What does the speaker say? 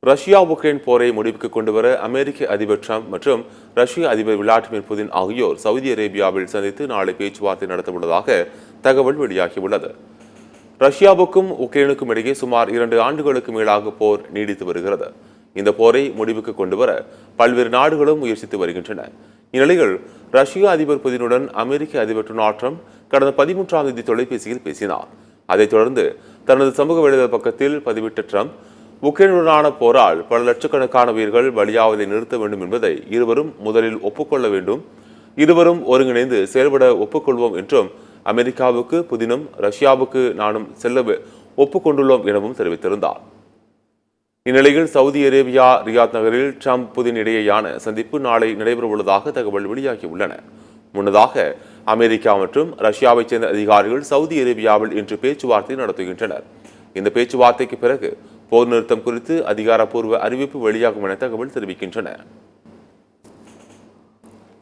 Russia Ukraine போரை முடிவுக்கு கொண்டுவர அமெரிக்க அதிபர் டிரம்ப் மற்றும் ரஷ்ய அதிபர் விளாடிமிர் புதின் ஆகியோர் சவுதி அரேபியாவில் சந்தித்து நாளை பேச்சுவார்த்தை நடத்தவுள்ளதாக தகவல் வெளியாகியுள்ளது. ரஷ்யாவுக்கும் உக்ரைனுக்கும் இடையே சுமார் 2 ஆண்டுகளுக்கு மேலாக போர் நீடித்து வருகிறது. இந்த போரை முடிவுக்கு கொண்டுவர பல்வேறு நாடுகளும் முயற்சித்து வருகின்றன. இந்நிலையில் ரஷ்ய அதிபர் புதினுடன் அமெரிக்க அதிபர் டொனால்ட் ட்ரம்ப் கடந்த 13ஆம் தேதி தொலைபேசியில் பேசினார். அதைத் தொடர்ந்து தனது சமூக வலைதள பக்கத்தில் பதிவிட்ட ட்ரம்ப், உக்ரைனுடனான போரால் பல லட்சக்கணக்கான உயிர்கள் பலியாவதை நிறுத்த வேண்டும் என்பதை இருவரும் முதலில் ஒப்புக்கொள்ள வேண்டும், இருவரும் ஒருங்கிணைந்து செயல்பட ஒப்புக்கொள்வோம் என்றும், அமெரிக்காவுக்கு புதினும் ரஷ்யாவுக்கு நானும் செல்ல ஒப்புக்கொண்டுள்ளோம் எனவும் தெரிவித்திருந்தார். இந்நிலையில் சவுதி அரேபியா ரியாத் நகரில் ட்ரம்ப் புதின் இடையேயான சந்திப்பு நாளை நடைபெறவுள்ளதாக தகவல் வெளியாகியுள்ளன. முன்னதாக அமெரிக்கா மற்றும் ரஷ்யாவைச் சேர்ந்த அதிகாரிகள் சவுதி அரேபியாவில் இன்று பேச்சுவார்த்தை நடத்துகின்றனர். இந்த பேச்சுவார்த்தைக்கு பிறகு போர் நிறுத்தம் குறித்து அதிகாரப்பூர்வ அறிவிப்பு வெளியாகும் என தகவல் தெரிவிக்கின்றன.